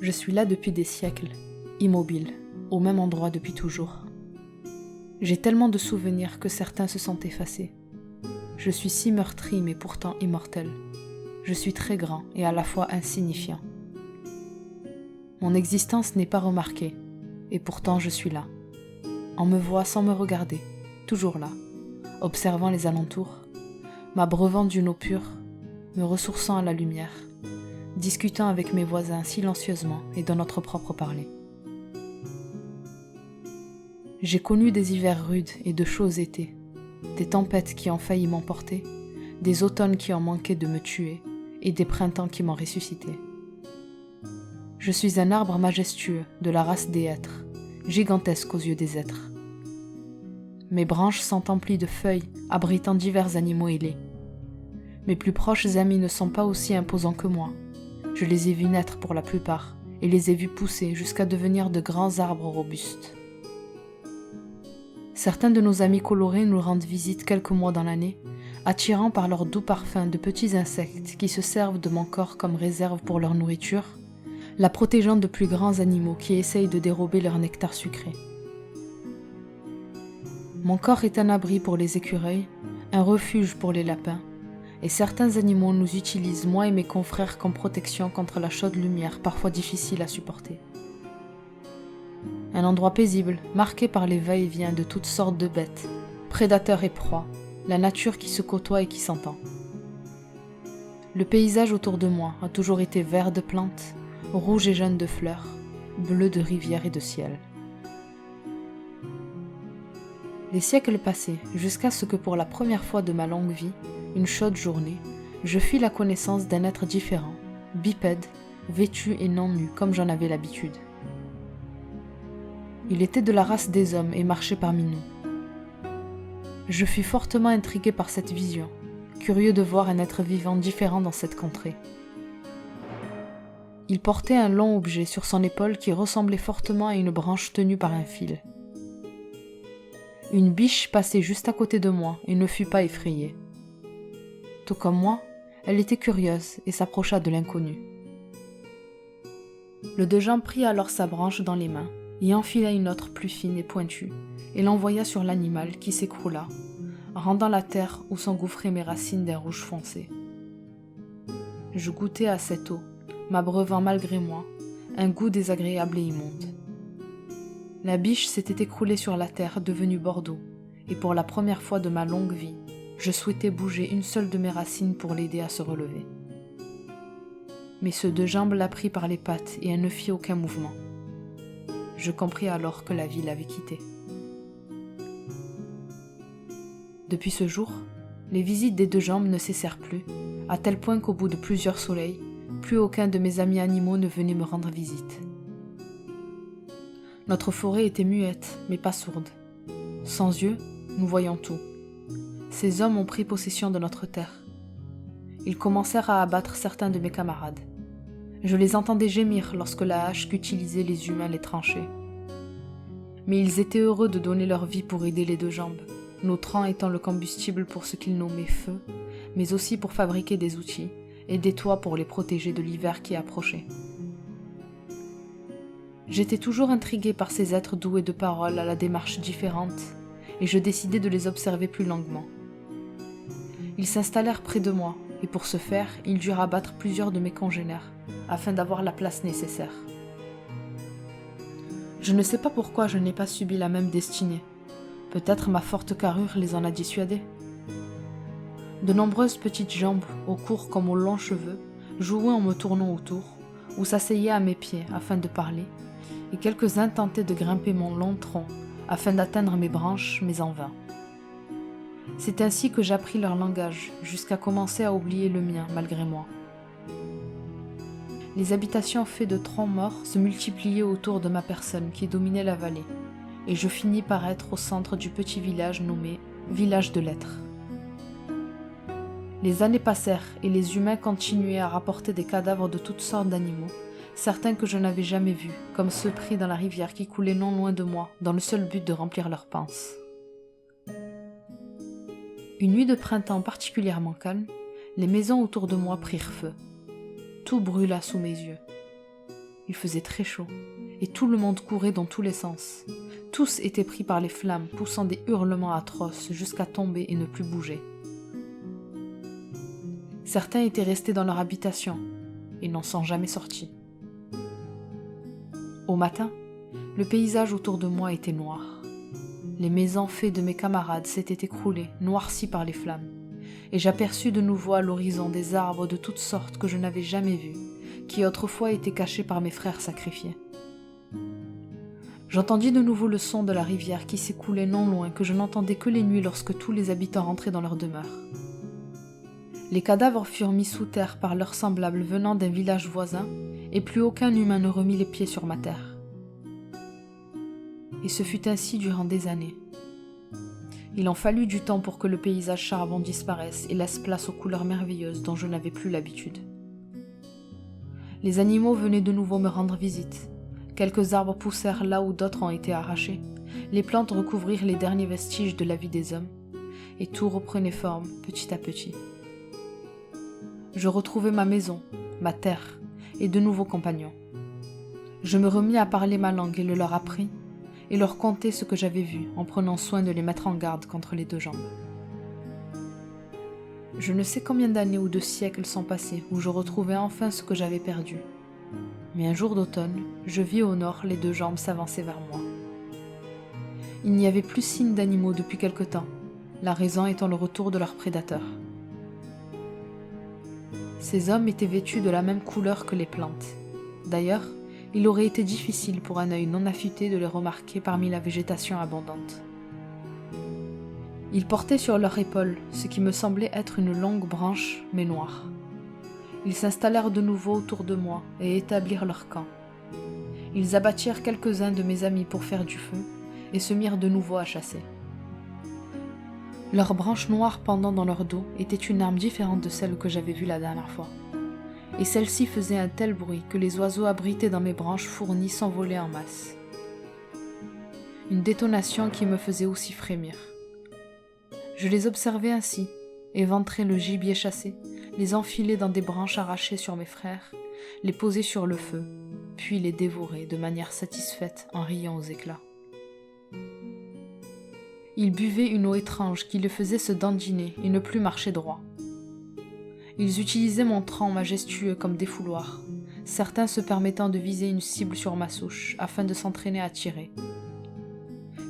Je suis là depuis des siècles, immobile, au même endroit depuis toujours. J'ai tellement de souvenirs que certains se sont effacés. Je suis si meurtri mais pourtant immortel. Je suis très grand et à la fois insignifiant. Mon existence n'est pas remarquée, et pourtant je suis là. On me voit sans me regarder, toujours là, observant les alentours, m'abreuvant d'une eau pure, me ressourçant à la lumière, discutant avec mes voisins silencieusement et dans notre propre parler. J'ai connu des hivers rudes et de chauds étés, des tempêtes qui ont failli m'emporter, des automnes qui ont manqué de me tuer et des printemps qui m'ont ressuscité. Je suis un arbre majestueux de la race des hêtres, gigantesque aux yeux des êtres. Mes branches sont emplies de feuilles abritant divers animaux ailés. Mes plus proches amis ne sont pas aussi imposants que moi. Je les ai vus naître pour la plupart et les ai vus pousser jusqu'à devenir de grands arbres robustes. Certains de nos amis colorés nous rendent visite quelques mois dans l'année, attirant par leur doux parfum de petits insectes qui se servent de mon corps comme réserve pour leur nourriture, la protégeant de plus grands animaux qui essayent de dérober leur nectar sucré. Mon corps est un abri pour les écureuils, un refuge pour les lapins, et certains animaux nous utilisent, moi et mes confrères, comme protection contre la chaude lumière parfois difficile à supporter. Un endroit paisible, marqué par les va-et-vient de toutes sortes de bêtes, prédateurs et proies, la nature qui se côtoie et qui s'entend. Le paysage autour de moi a toujours été vert de plantes, rouge et jaune de fleurs, bleu de rivières et de ciel. Les siècles passés, jusqu'à ce que pour la première fois de ma longue vie, une chaude journée, je fis la connaissance d'un être différent, bipède, vêtu et non nu comme j'en avais l'habitude. Il était de la race des hommes et marchait parmi nous. Je fus fortement intrigué par cette vision, curieux de voir un être vivant différent dans cette contrée. Il portait un long objet sur son épaule qui ressemblait fortement à une branche tenue par un fil. Une biche passait juste à côté de moi et ne fut pas effrayée. Tout comme moi, elle était curieuse et s'approcha de l'inconnu. Le deux-jambes prit alors sa branche dans les mains y enfila une autre plus fine et pointue, et l'envoya sur l'animal qui s'écroula, rendant la terre où s'engouffraient mes racines d'un rouge foncé. Je goûtai à cette eau, m'abreuvant malgré moi, un goût désagréable et immonde. La biche s'était écroulée sur la terre devenue bordeaux, et pour la première fois de ma longue vie, je souhaitais bouger une seule de mes racines pour l'aider à se relever. Mais ce deux jambes la prit par les pattes et elle ne fit aucun mouvement. Je compris alors que la vie l'avait quittée. Depuis ce jour, les visites des deux jambes ne cessèrent plus, à tel point qu'au bout de plusieurs soleils, plus aucun de mes amis animaux ne venait me rendre visite. Notre forêt était muette, mais pas sourde. Sans yeux, nous voyons tout. Ces hommes ont pris possession de notre terre. Ils commencèrent à abattre certains de mes camarades. Je les entendais gémir lorsque la hache qu'utilisaient les humains les tranchait. Mais ils étaient heureux de donner leur vie pour aider les deux jambes, nos trancs étant le combustible pour ce qu'ils nommaient feu, mais aussi pour fabriquer des outils et des toits pour les protéger de l'hiver qui approchait. J'étais toujours intrigué par ces êtres doués de paroles à la démarche différente, et je décidai de les observer plus longuement. Ils s'installèrent près de moi, et pour ce faire, ils durent abattre plusieurs de mes congénères, afin d'avoir la place nécessaire. Je ne sais pas pourquoi je n'ai pas subi la même destinée. Peut-être ma forte carrure les en a dissuadés. De nombreuses petites jambes, aux courts comme aux longs cheveux, jouaient en me tournant autour, ou s'asseyaient à mes pieds afin de parler, et quelques-uns tentaient de grimper mon long tronc afin d'atteindre mes branches, mais en vain. C'est ainsi que j'appris leur langage, jusqu'à commencer à oublier le mien malgré moi. Les habitations faites de troncs morts se multipliaient autour de ma personne qui dominait la vallée, et je finis par être au centre du petit village nommé Village de l'Être. Les années passèrent et les humains continuaient à rapporter des cadavres de toutes sortes d'animaux, certains que je n'avais jamais vus, comme ceux pris dans la rivière qui coulait non loin de moi, dans le seul but de remplir leurs panses. Une nuit de printemps particulièrement calme, les maisons autour de moi prirent feu. Tout brûla sous mes yeux. Il faisait très chaud, et tout le monde courait dans tous les sens. Tous étaient pris par les flammes, poussant des hurlements atroces jusqu'à tomber et ne plus bouger. Certains étaient restés dans leur habitation et n'en sont jamais sortis. Au matin, le paysage autour de moi était noir. Les maisons faites de mes camarades s'étaient écroulées, noircies par les flammes, et j'aperçus de nouveau à l'horizon des arbres de toutes sortes que je n'avais jamais vus, qui autrefois étaient cachés par mes frères sacrifiés. J'entendis de nouveau le son de la rivière qui s'écoulait non loin, que je n'entendais que les nuits lorsque tous les habitants rentraient dans leur demeure. Les cadavres furent mis sous terre par leurs semblables venant d'un village voisin, et plus aucun humain ne remit les pieds sur ma terre. Et ce fut ainsi durant des années. Il en fallut du temps pour que le paysage charbon disparaisse et laisse place aux couleurs merveilleuses dont je n'avais plus l'habitude. Les animaux venaient de nouveau me rendre visite. Quelques arbres poussèrent là où d'autres ont été arrachés. Les plantes recouvrirent les derniers vestiges de la vie des hommes, et tout reprenait forme petit à petit. Je retrouvai ma maison, ma terre, et de nouveaux compagnons. Je me remis à parler ma langue et le leur appris, et leur contai ce que j'avais vu, en prenant soin de les mettre en garde contre les deux jambes. Je ne sais combien d'années ou de siècles sont passés où je retrouvai enfin ce que j'avais perdu. Mais un jour d'automne, je vis au nord les deux jambes s'avancer vers moi. Il n'y avait plus signe d'animaux depuis quelque temps, la raison étant le retour de leurs prédateurs. Ces hommes étaient vêtus de la même couleur que les plantes. D'ailleurs, il aurait été difficile pour un œil non affûté de les remarquer parmi la végétation abondante. Ils portaient sur leurs épaules ce qui me semblait être une longue branche, mais noire. Ils s'installèrent de nouveau autour de moi et établirent leur camp. Ils abattirent quelques-uns de mes amis pour faire du feu et se mirent de nouveau à chasser. Leurs branches noires pendant dans leur dos étaient une arme différente de celle que j'avais vue la dernière fois. Et celle-ci faisait un tel bruit que les oiseaux abrités dans mes branches fournies s'envolaient en masse. Une détonation qui me faisait aussi frémir. Je les observais ainsi, éventrer le gibier chassé, les enfiler dans des branches arrachées sur mes frères, les poser sur le feu, puis les dévorer de manière satisfaite en riant aux éclats. Ils buvaient une eau étrange qui les faisait se dandiner et ne plus marcher droit. Ils utilisaient mon tronc majestueux comme défouloir, certains se permettant de viser une cible sur ma souche afin de s'entraîner à tirer.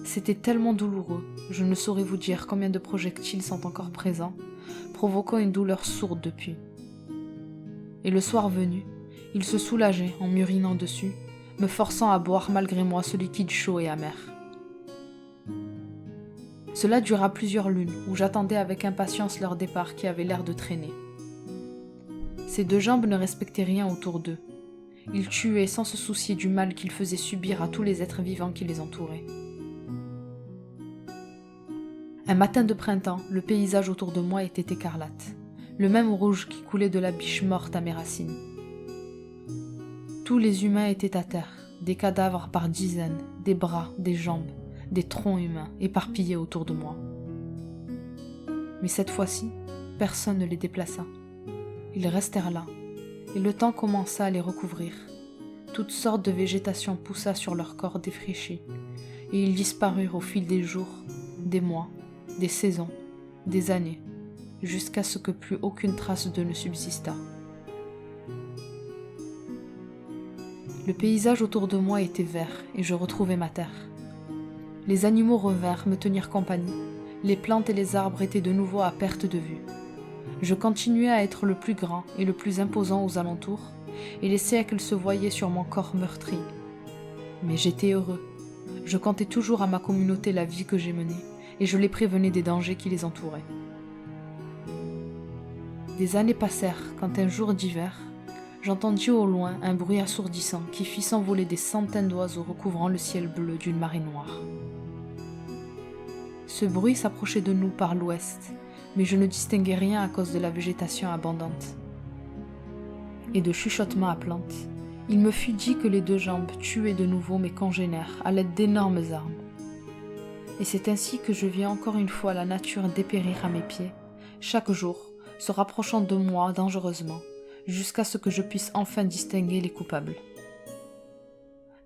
C'était tellement douloureux, je ne saurais vous dire combien de projectiles sont encore présents, provoquant une douleur sourde depuis. Et le soir venu, ils se soulageaient en m'urinant dessus, me forçant à boire malgré moi ce liquide chaud et amer. Cela dura plusieurs lunes, où j'attendais avec impatience leur départ qui avait l'air de traîner. Ces deux jambes ne respectaient rien autour d'eux. Ils tuaient sans se soucier du mal qu'ils faisaient subir à tous les êtres vivants qui les entouraient. Un matin de printemps, le paysage autour de moi était écarlate, le même rouge qui coulait de la biche morte à mes racines. Tous les humains étaient à terre, des cadavres par dizaines, des bras, des jambes, des troncs humains éparpillés autour de moi. Mais cette fois-ci, personne ne les déplaça. Ils restèrent là, et le temps commença à les recouvrir. Toutes sortes de végétation poussa sur leur corps défraîchi, et ils disparurent au fil des jours, des mois, des saisons, des années, jusqu'à ce que plus aucune trace d'eux ne subsistât. Le paysage autour de moi était vert, et je retrouvais ma terre. Les animaux revinrent me tenir compagnie, les plantes et les arbres étaient de nouveau à perte de vue. Je continuais à être le plus grand et le plus imposant aux alentours, et les siècles se voyaient sur mon corps meurtri. Mais j'étais heureux. Je comptais toujours à ma communauté la vie que j'ai menée, et je les prévenais des dangers qui les entouraient. Des années passèrent quand un jour d'hiver, j'entendis au loin un bruit assourdissant qui fit s'envoler des centaines d'oiseaux recouvrant le ciel bleu d'une marée noire. Ce bruit s'approchait de nous par l'ouest, mais je ne distinguais rien à cause de la végétation abondante. Et de chuchotements à plantes, il me fut dit que les deux jambes tuaient de nouveau mes congénères à l'aide d'énormes armes. Et c'est ainsi que je vis encore une fois la nature dépérir à mes pieds, chaque jour, se rapprochant de moi dangereusement, jusqu'à ce que je puisse enfin distinguer les coupables.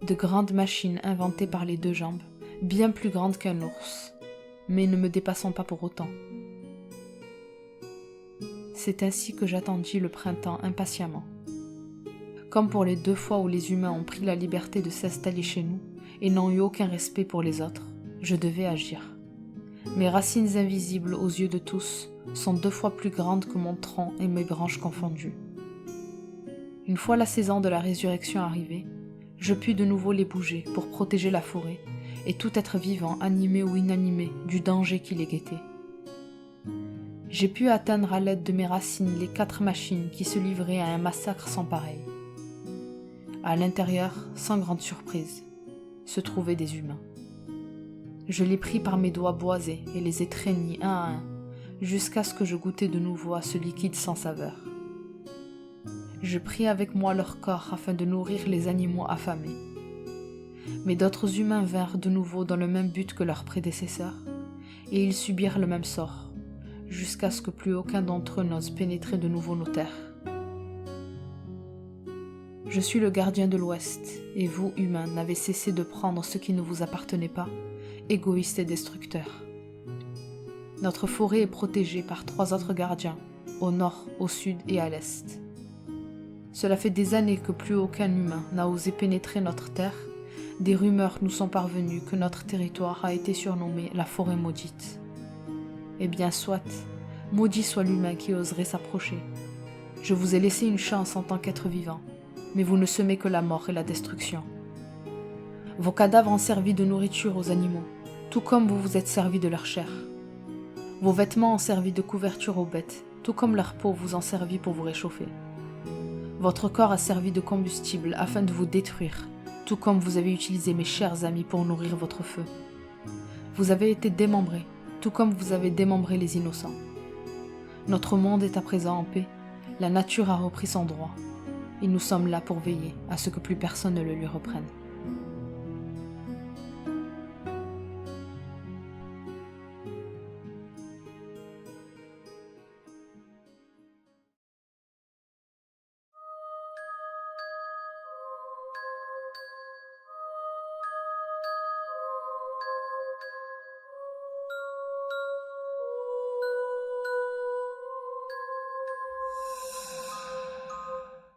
de grandes machines inventées par les deux jambes, bien plus grandes qu'un ours, mais ne me dépassant pas pour autant. C'est ainsi que j'attendis le printemps impatiemment. Comme pour les 2 fois où les humains ont pris la liberté de s'installer chez nous et n'ont eu aucun respect pour les autres, je devais agir. Mes racines invisibles aux yeux de tous sont 2 fois plus grandes que mon tronc et mes branches confondues. Une fois la saison de la résurrection arrivée, je pus de nouveau les bouger pour protéger la forêt et tout être vivant, animé ou inanimé, du danger qui les guettait. J'ai pu atteindre à l'aide de mes racines les 4 machines qui se livraient à un massacre sans pareil. À l'intérieur, sans grande surprise, se trouvaient des humains. Je les pris par mes doigts boisés et les étreignis un à un, jusqu'à ce que je goûtais de nouveau à ce liquide sans saveur. Je pris avec moi leur corps afin de nourrir les animaux affamés. Mais d'autres humains vinrent de nouveau dans le même but que leurs prédécesseurs, et ils subirent le même sort, jusqu'à ce que plus aucun d'entre eux n'ose pénétrer de nouveau nos terres. Je suis le gardien de l'Ouest, et vous, humains, n'avez cessé de prendre ce qui ne vous appartenait pas, égoïstes et destructeurs. Notre forêt est protégée par 3 autres gardiens, au nord, au sud et à l'est. Cela fait des années que plus aucun humain n'a osé pénétrer notre terre. Des rumeurs nous sont parvenues que notre territoire a été surnommé la forêt maudite. Eh bien soit, maudit soit l'humain qui oserait s'approcher. Je vous ai laissé une chance en tant qu'être vivant, mais vous ne semez que la mort et la destruction. Vos cadavres ont servi de nourriture aux animaux, tout comme vous vous êtes servi de leur chair. Vos vêtements ont servi de couverture aux bêtes, tout comme leur peau vous ont servi pour vous réchauffer. Votre corps a servi de combustible afin de vous détruire, tout comme vous avez utilisé mes chers amis pour nourrir votre feu. Vous avez été démembrés, tout comme vous avez démembré les innocents. Notre monde est à présent en paix, la nature a repris son droit, et nous sommes là pour veiller à ce que plus personne ne le lui reprenne.